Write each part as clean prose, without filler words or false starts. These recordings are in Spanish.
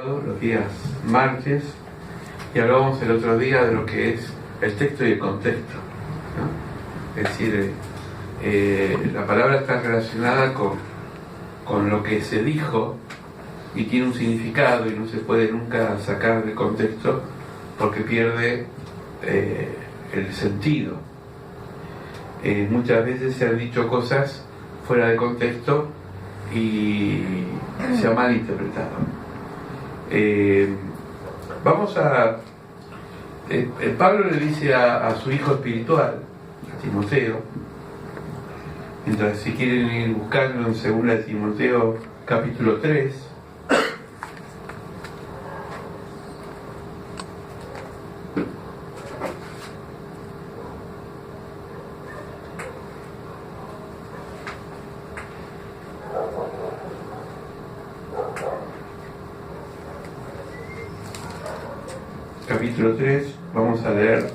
Los días martes, y hablábamos el otro día de lo que es el texto y el contexto, ¿no? Es decir, la palabra está relacionada con lo que se dijo y tiene un significado y no se puede nunca sacar del contexto porque pierde el sentido. Muchas veces se han dicho cosas fuera de contexto y se ha malinterpretado. Pablo le dice a su hijo espiritual, a Timoteo, mientras si quieren ir buscando en 2 Timoteo capítulo 3, capítulo 3, vamos a leer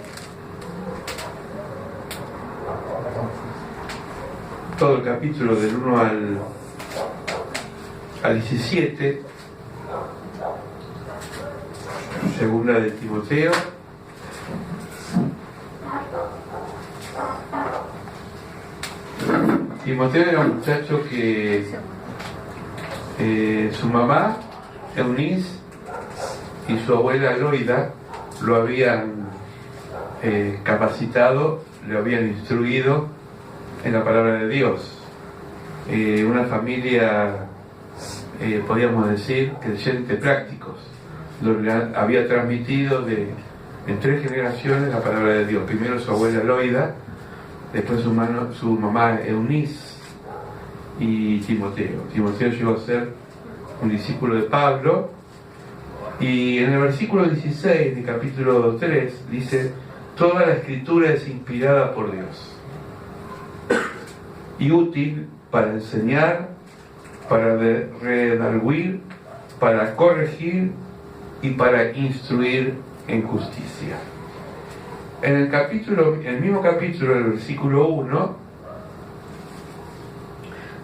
todo el capítulo del 1 al 17, segunda de Timoteo. Timoteo era un muchacho que su mamá, Eunice, y su abuela Loida lo habían capacitado, le habían instruido en la palabra de Dios. Una familia, podríamos decir, creyentes prácticos, donde había transmitido en 3 generaciones la palabra de Dios. Primero su abuela Loida, después su mamá Eunice y Timoteo. Timoteo llegó a ser un discípulo de Pablo. Y en el versículo 16 del capítulo 3 dice: toda la escritura es inspirada por Dios y útil para enseñar, para redarguir, para corregir y para instruir en justicia. En el mismo capítulo, el versículo 1,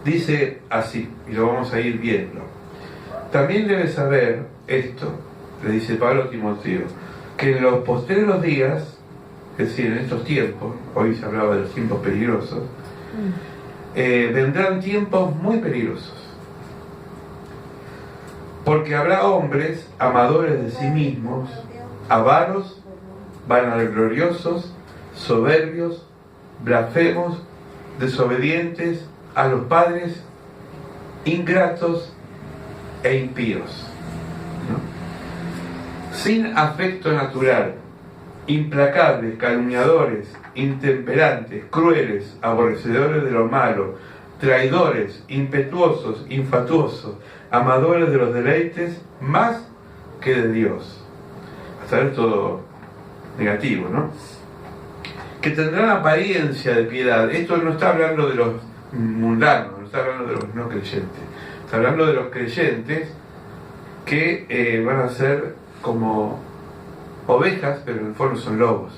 dice así, y lo vamos a ir viendo: también debes saber esto, le dice Pablo a Timoteo, que en los postreros días, es decir, en estos tiempos, hoy se hablaba de los tiempos peligrosos, vendrán tiempos muy peligrosos, porque habrá hombres amadores de sí mismos, avaros, vanagloriosos, soberbios, blasfemos, desobedientes a los padres, ingratos e impíos, ¿no? Sin afecto natural, implacables, calumniadores, intemperantes, crueles, aborrecedores de lo malo, traidores, impetuosos, infatuosos, amadores de los deleites más que de Dios. Hasta ver todo negativo, ¿no? Que tendrán apariencia de piedad. Esto no está hablando de los mundanos, no está hablando de los no creyentes. Está hablando de los creyentes que van a ser como ovejas, pero en el fondo son lobos.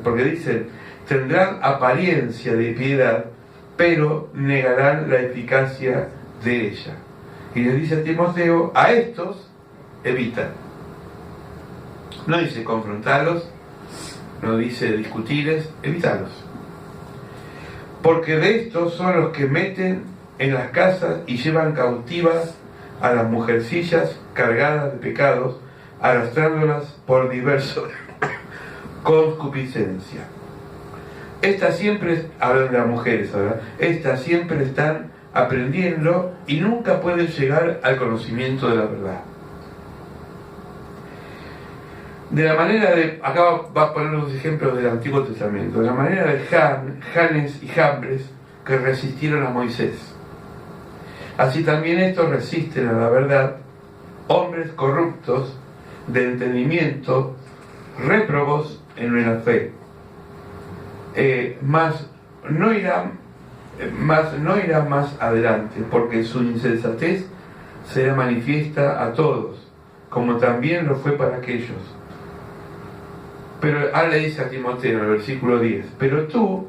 Porque dicen, tendrán apariencia de piedad, pero negarán la eficacia de ella. Y les dice a Timoteo, a estos evita. No dice confrontarlos, no dice discutirles, evitarlos. Porque de estos son los que meten en las casas y llevan cautivas a las mujercillas cargadas de pecados, arrastrándolas por diversos concupiscencia. Estas siempre, hablan de las mujeres ahora, estas siempre están aprendiendo y nunca pueden llegar al conocimiento de la verdad. De la manera de, acá va a poner los ejemplos del Antiguo Testamento, de la manera de Janes y Jambres que resistieron a Moisés. Así también estos resisten a la verdad, hombres corruptos de entendimiento, réprobos en la fe. Mas no irá más adelante, porque su insensatez será manifiesta a todos, como también lo fue para aquellos. Pero ahora le dice a Timoteo en el versículo 10, pero tú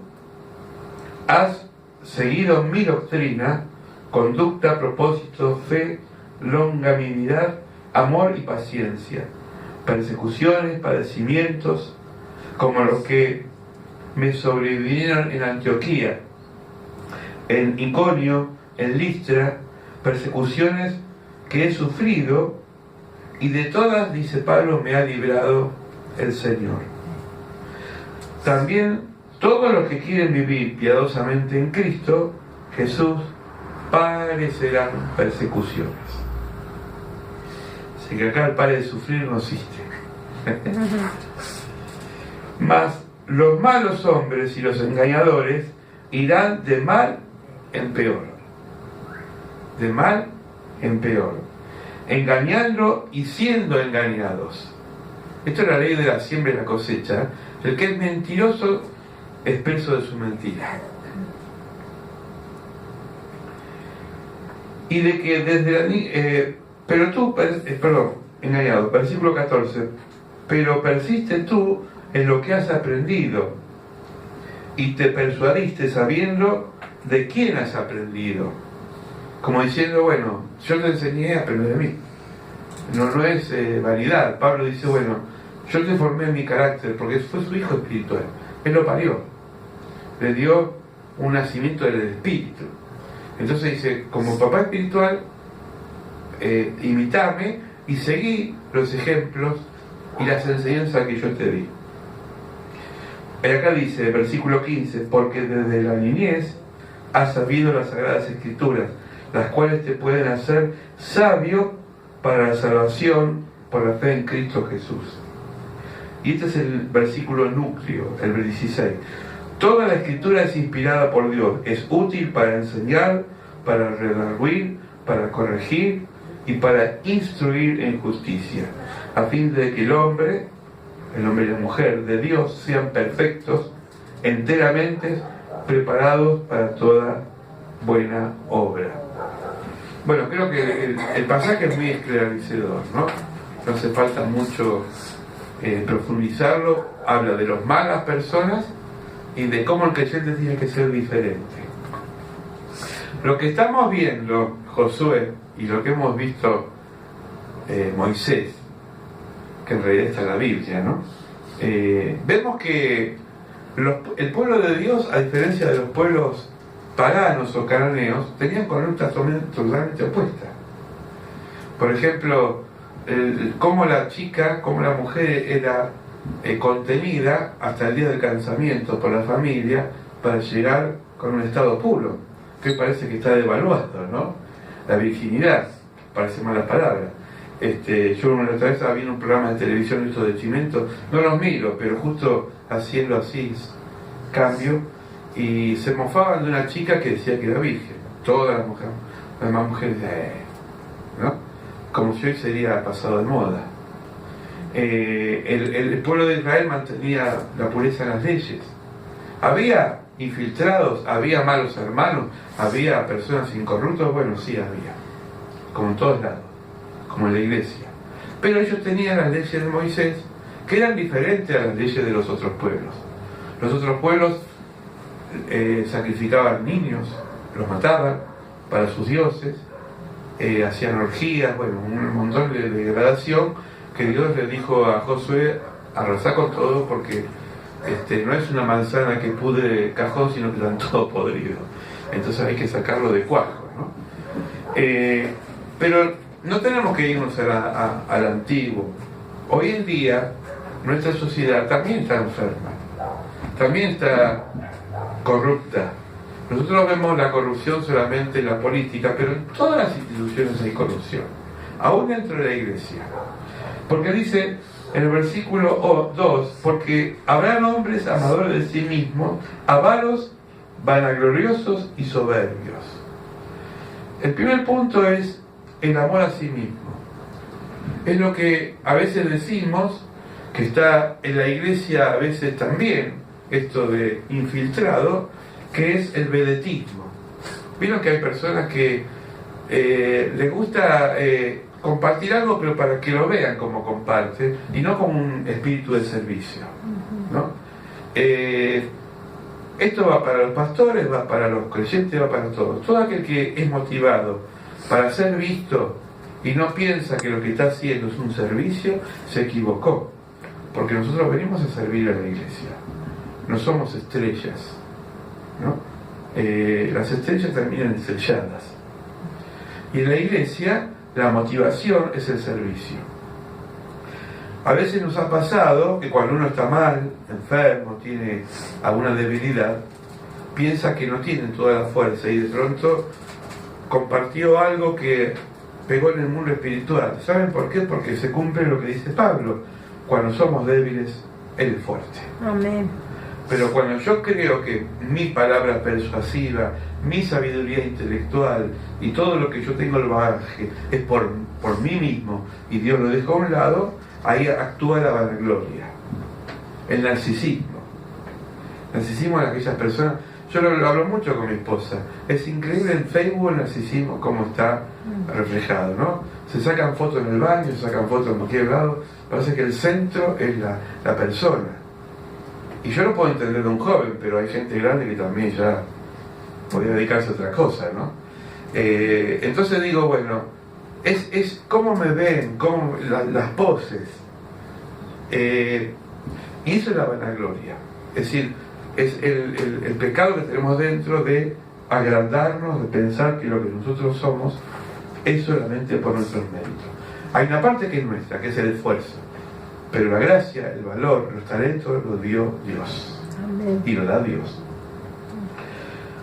has seguido mi doctrina, conducta, propósito, fe, longanimidad, amor y paciencia, persecuciones, padecimientos, como los que me sobrevinieron en Antioquía, en Iconio, en Listra, persecuciones que he sufrido, y de todas, dice Pablo, me ha librado el Señor. También todos los que quieren vivir piadosamente en Cristo Jesús padecerán persecuciones. Así que acá el padre de sufrir no existe. Mas los malos hombres y los engañadores irán de mal en peor. De mal en peor. Engañando y siendo engañados. Esto es la ley de la siembra y la cosecha. El que es mentiroso es preso de su mentira. Y de que desde pero tú, engañado, versículo 14, pero persiste tú en lo que has aprendido y te persuadiste sabiendo de quién has aprendido. Como diciendo, bueno, yo te enseñé a aprender de mí. No es vanidad. Pablo dice, bueno, yo te formé en mi carácter porque fue su hijo espiritual. Él lo parió. Le dio un nacimiento del espíritu. Entonces dice, como papá espiritual, imitame y seguí los ejemplos y las enseñanzas que yo te di. Y acá dice, versículo 15, porque desde la niñez has sabido las sagradas escrituras, las cuales te pueden hacer sabio para la salvación por la fe en Cristo Jesús. Y este es el versículo núcleo, el 16. Toda la escritura es inspirada por Dios, es útil para enseñar, para redarguir, para corregir y para instruir en justicia, a fin de que el hombre y la mujer de Dios sean perfectos, enteramente preparados para toda buena obra. Bueno, creo que el pasaje es muy esclarecedor, ¿no? No hace falta mucho profundizarlo. Habla de las malas personas y de cómo el creyente tiene que ser diferente. Lo que estamos viendo, Josué, y lo que hemos visto Moisés, que en realidad está en la Biblia, ¿no? Vemos que el pueblo de Dios, a diferencia de los pueblos paganos o cananeos, tenían conductas totalmente opuestas. Por ejemplo, cómo la mujer era contenida hasta el día del casamiento por la familia para llegar con un estado puro, que parece que está devaluado, ¿no? La virginidad, parece mala palabra. Yo una otra vez estaba viendo un programa de televisión esto de Chimento, no los miro, pero justo haciendo así cambio, y se mofaban de una chica que decía que era virgen. Todas las demás mujeres ¿no? Como si hoy sería pasado de moda. El pueblo de Israel mantenía la pureza en las leyes. Había infiltrados, había malos hermanos, había personas incorruptas, bueno, sí había, como en todos lados, como en la iglesia. Pero ellos tenían las leyes de Moisés, que eran diferentes a las leyes de los otros pueblos. Los otros pueblos sacrificaban niños, los mataban para sus dioses, hacían orgías, bueno, un montón de degradación, que Dios le dijo a Josué, arrasá con todo porque no es una manzana que pudre el cajón, sino que están todo podrido. Entonces hay que sacarlo de cuajo, ¿no? Pero no tenemos que irnos al antiguo. Hoy en día nuestra sociedad también está enferma, también está corrupta. Nosotros vemos la corrupción solamente en la política, pero en todas las instituciones hay corrupción, aún dentro de la iglesia. Porque dice en el versículo 2, porque habrán hombres amadores de sí mismos, avaros, vanagloriosos y soberbios. El primer punto es el amor a sí mismo. Es lo que a veces decimos, que está en la iglesia a veces también, esto de infiltrado, que es el vedetismo. Vieron que hay personas que les gusta compartir algo, pero para que lo vean como comparte, y no como un espíritu de servicio, ¿no? Esto va para los pastores, va para los creyentes, va para todos. Todo aquel que es motivado para ser visto y no piensa que lo que está haciendo es un servicio, se equivocó. Porque nosotros venimos a servir a la iglesia. No somos estrellas, ¿no? Las estrellas terminan estrelladas. Y en la iglesia la motivación es el servicio. A veces nos ha pasado que cuando uno está mal, enfermo, tiene alguna debilidad, piensa que no tiene toda la fuerza y de pronto compartió algo que pegó en el mundo espiritual. ¿Saben por qué? Porque se cumple lo que dice Pablo: cuando somos débiles, Él es fuerte. Amén. Pero cuando yo creo que mi palabra persuasiva, mi sabiduría intelectual y todo lo que yo tengo el bagaje es por mí mismo y Dios lo deja a un lado, ahí actúa la vanagloria, el narcisismo. Narcisismo de aquellas personas. Yo lo hablo mucho con mi esposa. Es increíble en Facebook el narcisismo cómo está reflejado, ¿no? Se sacan fotos en el baño, se sacan fotos en cualquier lado. Parece que el centro es la persona. Y yo lo puedo entender de un joven, pero hay gente grande que también ya podría dedicarse a otra cosa, ¿no? Entonces digo, bueno, es cómo me ven, cómo, las poses. Y eso es la vanagloria. Es decir, es el pecado que tenemos dentro de agrandarnos, de pensar que lo que nosotros somos es solamente por nuestros méritos. Hay una parte que es nuestra, que es el esfuerzo, pero la gracia, el valor, los talentos lo dio Dios. Amén. Y lo da Dios.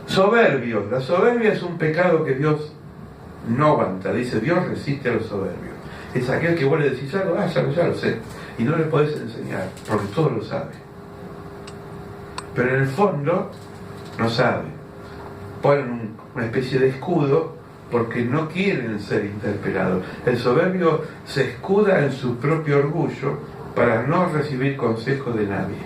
Soberbios. La soberbia es un pecado que Dios no aguanta. Dice, Dios resiste a los soberbios. Es aquel que vos le decís algo, ya lo sé, y no le podés enseñar, porque todo lo sabe. Pero en el fondo no sabe. Ponen una especie de escudo porque no quieren ser interpelados. El soberbio se escuda en su propio orgullo para no recibir consejos de nadie.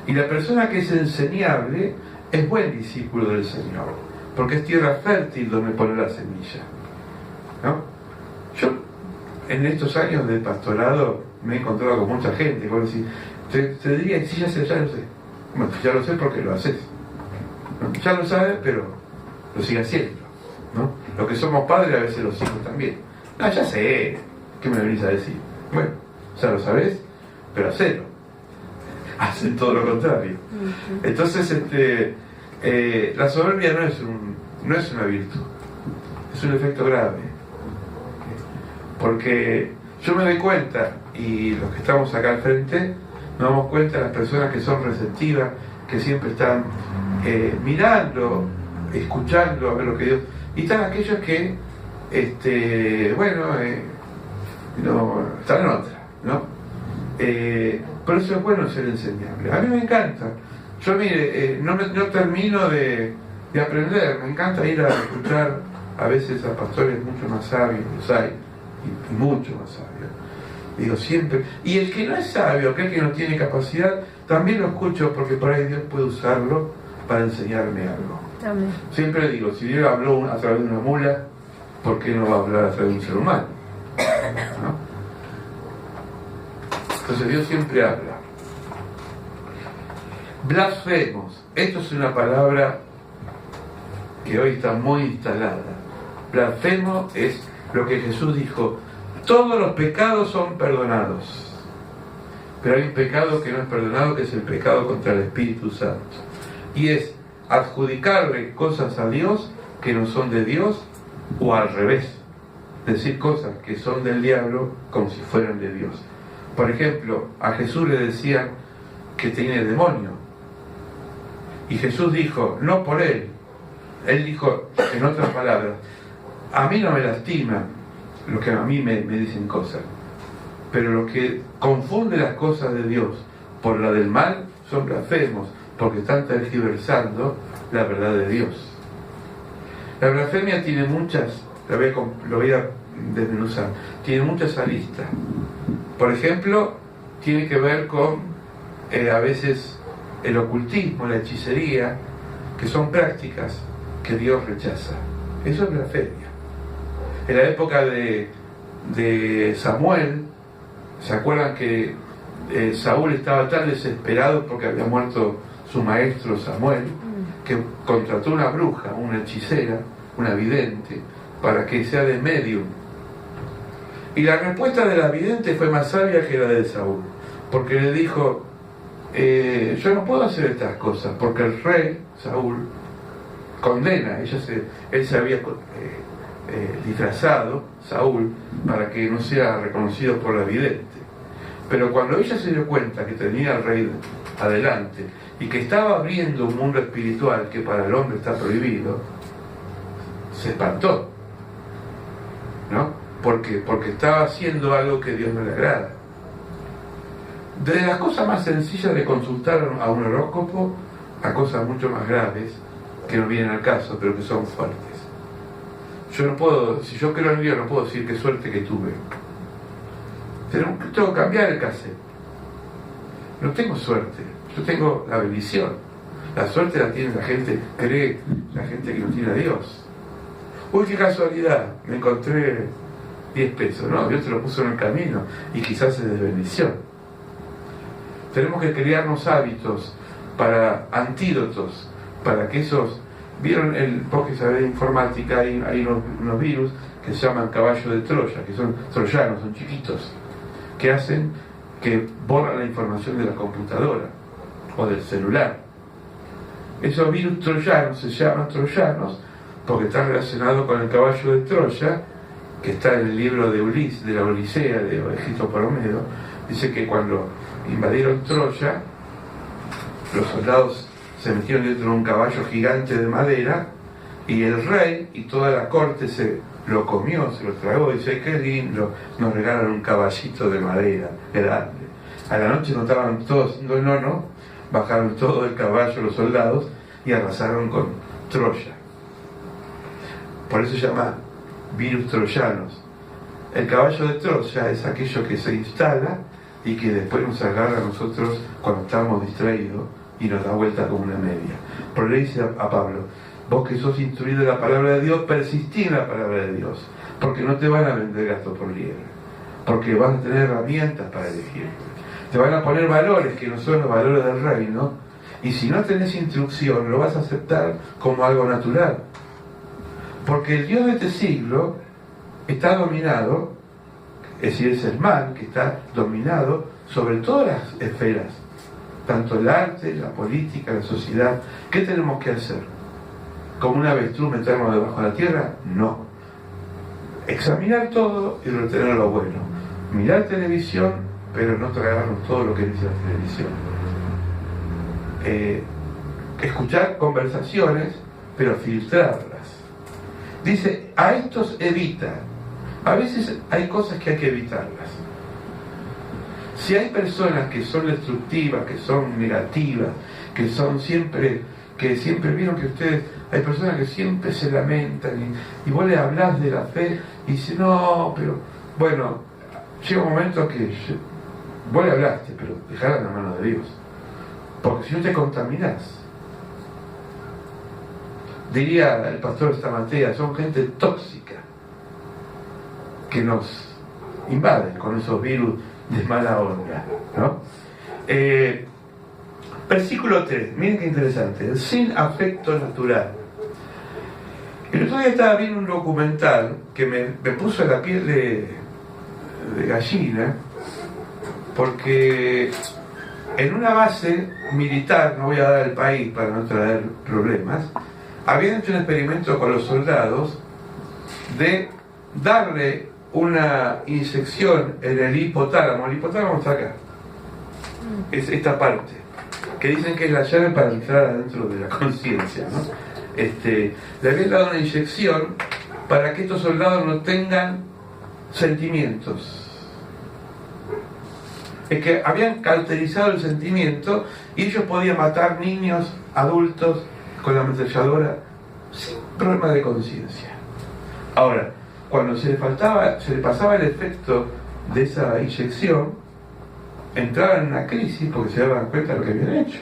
Y la persona que es enseñable es buen discípulo del Señor, porque es tierra fértil donde poner la semilla, ¿no? Yo en estos años de pastorado me he encontrado con mucha gente. Como decir, te diría, sí, ya lo sé. Bueno, ya lo sé porque lo haces, ¿no? Ya lo sabes, pero lo sigue haciendo, ¿no? Lo que somos padres a veces los hijos también. No, ya sé, ¿qué me venís a decir? Bueno, ya lo sabés, pero hacelo. Hacen todo lo contrario. Entonces, la soberbia no es una virtud, es un efecto grave. Porque yo me doy cuenta, y los que estamos acá al frente, nos damos cuenta de las personas que son receptivas, que siempre están mirando, escuchando a ver lo que Dios... Y están aquellos que, no, están en otra, ¿no? Por eso es bueno ser enseñable. A mí me encanta. Yo, mire, no termino de aprender. Me encanta ir a escuchar a veces a pastores mucho más sabios, los hay, y mucho más sabios. Digo, siempre. Y el que no es sabio, aquel que no tiene capacidad, también lo escucho porque por ahí Dios puede usarlo para enseñarme algo. Amén. Siempre digo, si Dios habló a través de una mula, ¿por qué no va a hablar a través de un ser humano? ¿No? Entonces Dios siempre habla. Blasfemos. Esto es una palabra que hoy está muy instalada. Blasfemo es lo que Jesús dijo: todos los pecados son perdonados, pero hay un pecado que no es perdonado, que es el pecado contra el Espíritu Santo, y es adjudicarle cosas a Dios que no son de Dios, o al revés, decir cosas que son del diablo como si fueran de Dios. Por ejemplo, a Jesús le decían que tenía el demonio, y Jesús dijo, no por él dijo, en otras palabras, a mí no me lastima los que a mí me dicen cosas, pero los que confunden las cosas de Dios por la del mal son blasfemos, porque están tergiversando la verdad de Dios. La blasfemia tiene muchas, lo voy a desmenuzar, tiene muchas aristas. Por ejemplo, tiene que ver con a veces el ocultismo, la hechicería, que son prácticas que Dios rechaza. Eso es blasfemia. En la época de Samuel, ¿se acuerdan que Saúl estaba tan desesperado porque había muerto su maestro Samuel, que contrató una bruja, una hechicera, una vidente, para que sea de medium. Y la respuesta de la vidente fue más sabia que la de Saúl, porque le dijo, yo no puedo hacer estas cosas, porque el rey, Saúl, condena. Él se había disfrazado, Saúl, para que no sea reconocido por la vidente. Pero cuando ella se dio cuenta que tenía al rey adelante y que estaba abriendo un mundo espiritual que para el hombre está prohibido, se espantó, ¿no? Porque estaba haciendo algo que a Dios no le agrada. Desde las cosas más sencillas de consultar a un horóscopo a cosas mucho más graves que no vienen al caso, pero que son fuertes. Yo no puedo, si yo creo en Dios, no puedo decir qué suerte que tuve. Tengo que cambiar el cassette. No tengo suerte, yo tengo la bendición. La suerte la tiene la gente, cree la gente que no tiene a Dios. Uy, qué casualidad, me encontré 10 pesos, ¿no? Dios te lo puso en el camino y quizás es de bendición. Tenemos que crearnos hábitos antídotos, para que esos... ¿Vieron vos que sabés de informática? Hay unos virus que se llaman caballo de Troya, que son troyanos, son chiquitos, que borran la información de la computadora o del celular. Esos virus troyanos se llaman troyanos porque están relacionados con el caballo de Troya, que está en el libro de Ulises, de la Odisea de Egipto por Homero. Dice que cuando invadieron Troya, los soldados se metieron dentro de un caballo gigante de madera y el rey y toda la corte se lo comió, se lo tragó. Y dice, qué lindo, nos regalan un caballito de madera grande. A la noche notaban todos, no, bajaron todo el caballo los soldados y arrasaron con Troya. Por eso se llama virus troyanos. El caballo de Troya es aquello que se instala y que después nos agarra a nosotros cuando estamos distraídos y nos da vuelta como una media. Pero le dice a Pablo, vos que sos instruido en la palabra de Dios, persistí en la palabra de Dios, porque no te van a vender gato por liebre, porque vas a tener herramientas para elegir. Te van a poner valores que no son los valores del reino, y si no tenés instrucción, lo vas a aceptar como algo natural. Porque el Dios de este siglo está dominado, es decir, es el mal que está dominado sobre todas las esferas, tanto el arte, la política, la sociedad. ¿Qué tenemos que hacer? ¿Como un avestruz meternos debajo de la tierra? No. Examinar todo y retener lo bueno. Mirar televisión, pero no tragarnos todo lo que dice la televisión. Escuchar conversaciones, pero filtrarlas. Dice, a estos evita. A veces hay cosas que hay que evitarlas. Si hay personas que son destructivas, que son negativas, que siempre vieron que ustedes, hay personas que siempre se lamentan y vos le hablás de la fe y dice, no, pero bueno, llega un momento que vos le hablaste, pero dejala en la mano de Dios, porque si no te contaminás. Diría el pastor Stamatea, son gente tóxica que nos invaden con esos virus de mala onda, ¿no? Versículo 3, miren qué interesante, sin afecto natural. El otro día estaba viendo un documental que me puso la piel de gallina, porque en una base militar, no voy a dar el país para no traer problemas, habían hecho un experimento con los soldados de darle una inyección en el hipotálamo. El hipotálamo está acá, es esta parte, que dicen que es la llave para entrar adentro de la conciencia, ¿no? Le habían dado una inyección para que estos soldados no tengan sentimientos. Es que habían caracterizado el sentimiento y ellos podían matar niños, adultos, con la ametralladora sin problema de conciencia. Ahora, cuando se le pasaba el efecto de esa inyección, entraban en una crisis porque se daban cuenta de lo que habían hecho.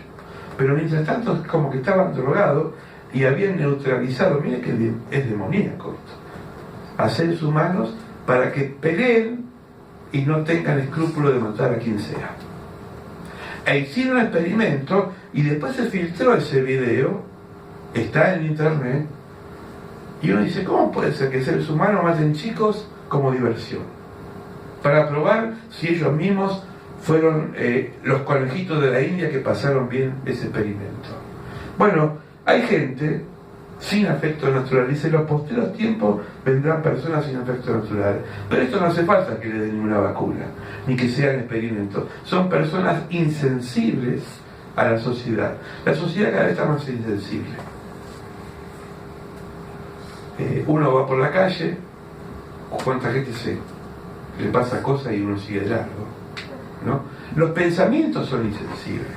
Pero mientras tanto, como que estaban drogados y habían neutralizado, miren que es demoníaco esto, a seres humanos para que peleen y no tengan escrúpulo de matar a quien sea. E hicieron un experimento y después se filtró ese video, está en internet, Y uno dice, ¿cómo puede ser que seres humanos maten chicos como diversión? Para probar si ellos mismos fueron los conejitos de la India que pasaron bien ese experimento. Bueno, hay gente sin afecto natural. Dice, en los posteros tiempos vendrán personas sin afecto natural. Pero esto no hace falta que le den ninguna vacuna, ni que sean experimentos. Son personas insensibles a la sociedad. La sociedad cada vez está más insensible. Uno va por la calle, cuánta gente le pasa cosas y uno sigue de largo, ¿no? Los pensamientos son insensibles.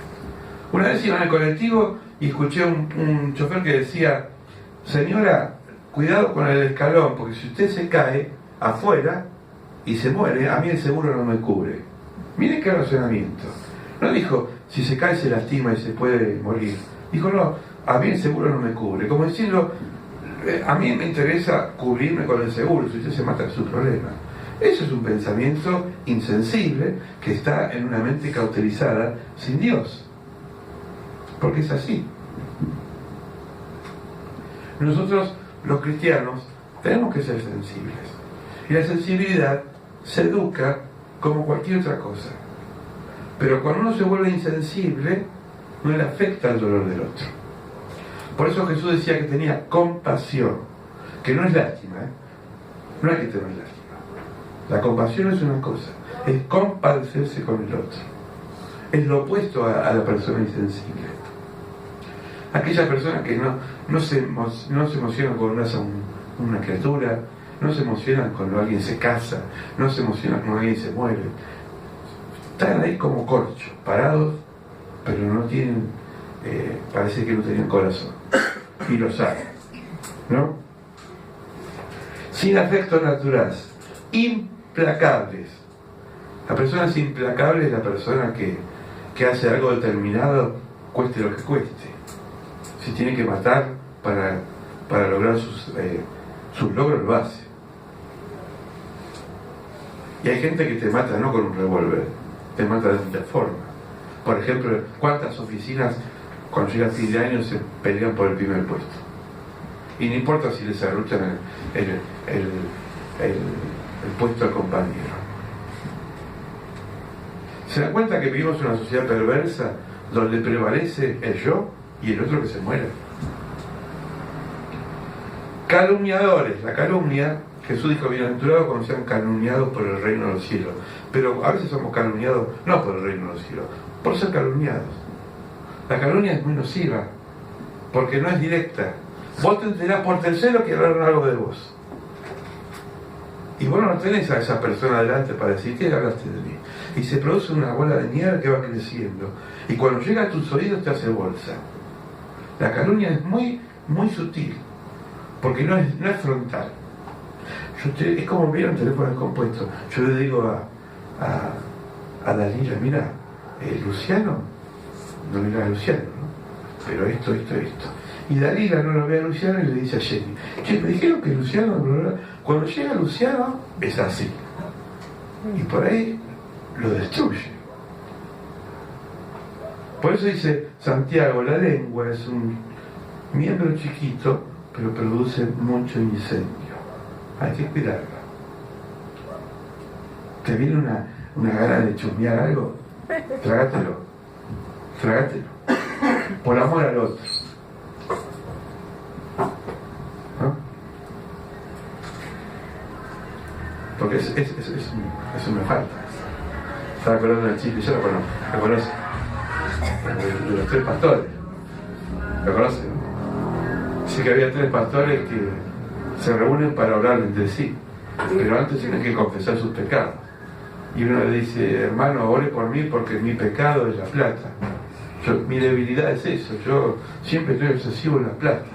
Una vez iba en el colectivo y escuché un chofer que decía, señora, cuidado con el escalón, porque si usted se cae afuera y se muere, a mí el seguro no me cubre. Miren qué razonamiento. No dijo, si se cae se lastima y se puede morir. Dijo, no, a mí el seguro no me cubre. Como diciendo, a mí me interesa cubrirme con el seguro, si usted se mata es su problema. Eso es un pensamiento insensible que está en una mente cauterizada sin Dios. Porque es así. Nosotros, los cristianos, tenemos que ser sensibles. Y la sensibilidad se educa como cualquier otra cosa. Pero cuando uno se vuelve insensible, no le afecta el dolor del otro. Por eso Jesús decía que tenía compasión, que no es lástima, no hay que tener lástima. La compasión es una cosa, es compadecerse con el otro. Es lo opuesto a la persona insensible. Aquella persona que no se emociona cuando nace una criatura, no se emociona cuando alguien se casa, no se emociona cuando alguien se muere. Están ahí como corchos, parados, pero no tienen, parece que no tenían corazón. Y lo saben, ¿no? Sin afecto natural, implacables. La persona es implacable, es la persona que hace algo determinado, cueste lo que cueste. Si tiene que matar para lograr sus logros, lo hace. Y hay gente que te mata no con un revólver, te mata de otra forma. Por ejemplo, ¿cuántas oficinas cuando llega fin de año se pelean por el primer puesto? Y no importa si les arruchan el puesto al compañero. ¿Se dan cuenta que vivimos en una sociedad perversa donde prevalece el yo y el otro que se muere? Calumniadores. La calumnia, Jesús dijo, bienaventurados cuando sean calumniados por el reino de los cielos. Pero a veces somos calumniados no por el reino de los cielos, por ser calumniados. La calumnia es muy nociva, porque no es directa. Vos te enterás por tercero que hablaron algo de vos. Y vos no tenés a esa persona delante para decir, ¿qué hablaste de mí? Y se produce una bola de nieve que va creciendo. Y cuando llega a tus oídos te hace bolsa. La calumnia es muy, muy sutil, porque no es frontal. Es como ver un teléfono descompuesto. Yo le digo a Dalila, mira, Luciano, no mira a Luciano, ¿no? Pero esto. Y Dalila no lo ve a Luciano y le dice a Jenny, che, me dijeron que Luciano, cuando llega Luciano es así. Y por ahí lo destruye. Por eso dice Santiago, la lengua es un miembro chiquito, pero produce mucho incendio. Hay que cuidarla. ¿Te viene una gana de chusmear algo? Trágatelo. Por amor al otro. ¿No? Porque eso me falta. Estaba acordando del chiste, yo lo conozco. ¿Lo conoce? De los 3 pastores. ¿Lo conoce? Sí, que había 3 pastores que se reúnen para orar entre sí, pero antes tienen que confesar sus pecados. Y uno le dice, hermano, ore por mí porque mi pecado es la plata. Mi debilidad es eso, yo siempre estoy obsesivo en la plata.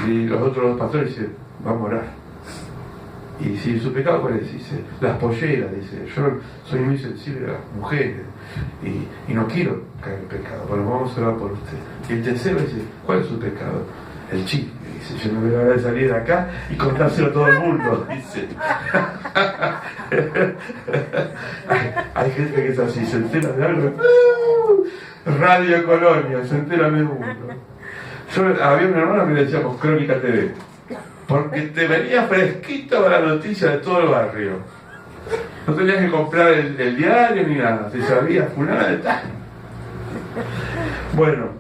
Y los otros 2 pastores dicen, vamos a orar. Y si su pecado, ¿cuál es? Dice, las polleras, dice, yo soy muy sensible a las mujeres y no quiero caer en pecado, bueno, vamos a orar por usted. Y el tercero dice, ¿cuál es su pecado? El chisme. Dice, yo no me voy a salir de acá y contárselo a todo el mundo, dice. Hay gente que es así, se entera de algo. Radio Colonia, se entera de mundo. Había una hermana que le decíamos Crónica TV, porque te venía fresquito la noticia de todo el barrio. No tenías que comprar el diario ni nada, te sabías fulana de tal. Bueno,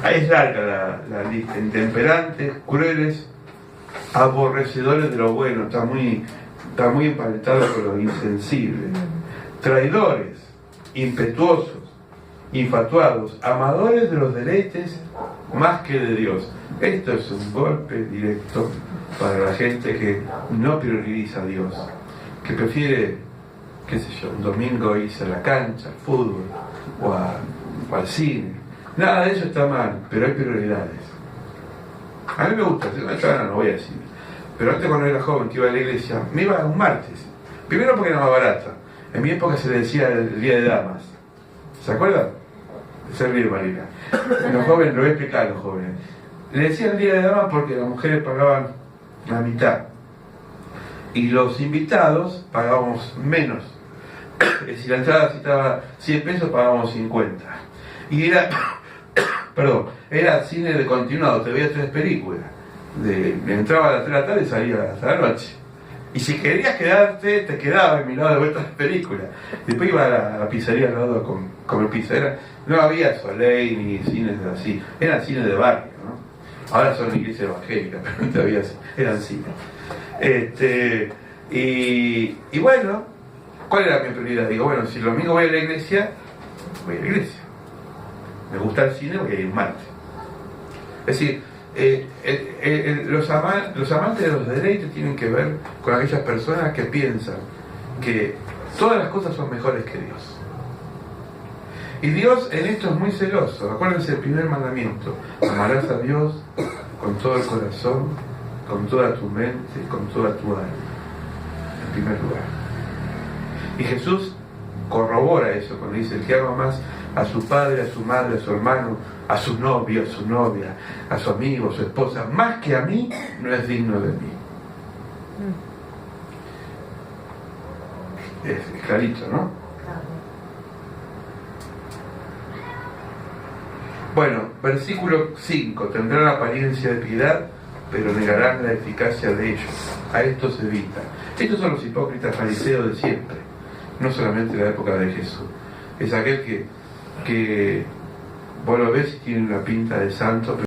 ahí es larga la lista. Intemperantes, crueles, aborrecedores de lo bueno, está muy empalentado con lo insensible. Traidores, impetuosos, infatuados, amadores de los deleites más que de Dios. Esto es un golpe directo para la gente que no prioriza a Dios, que prefiere, qué sé yo, un domingo irse a la cancha, al fútbol o al cine. Nada de eso está mal, pero hay prioridades. A mí me gusta, no voy a decir, pero antes cuando era joven que iba a la iglesia, me iba un martes. Primero porque era más barata. En mi época se le decía el día de damas. ¿Se acuerdan? De servir, Marina. Los jóvenes, lo voy a explicar a los jóvenes. Le decían el día de damas porque las mujeres pagaban la mitad. Y los invitados pagábamos menos. Es decir, la entrada si estaba 100 pesos, pagábamos 50. Y era, era cine de continuado, te veía 3 películas. Entraba a las 3 de la tarde y salía hasta la noche. Y si querías quedarte, te quedabas y mirabas de vuelta las películas. Después iba a la pizzería al lado con el pizza. No había Soleil ni cines así, eran cines de barrio, ¿no? Ahora son iglesias evangélicas, pero antes eran cines. Y bueno, ¿cuál era mi prioridad? Digo, bueno, si el domingo voy a la iglesia, voy a la iglesia. Me gusta el cine, voy a ir martes. Es decir, los amantes de los deleites tienen que ver con aquellas personas que piensan que todas las cosas son mejores que Dios. Y Dios en esto es muy celoso. Acuérdense el primer mandamiento: amarás a Dios con todo el corazón, con toda tu mente, con toda tu alma. En primer lugar. Y Jesús corrobora eso cuando dice: el que ama más a su padre, a su madre, a su hermano, a su novio, a su novia, a su amigo, a su esposa, más que a mí, no es digno de mí. Es clarito, ¿no? Bueno, versículo 5: tendrán apariencia de piedad, pero negarán la eficacia de ellos. A estos evita. Estos son los hipócritas fariseos de siempre, no solamente en la época de Jesús. Es aquel que vos lo ves y tiene una pinta de santo,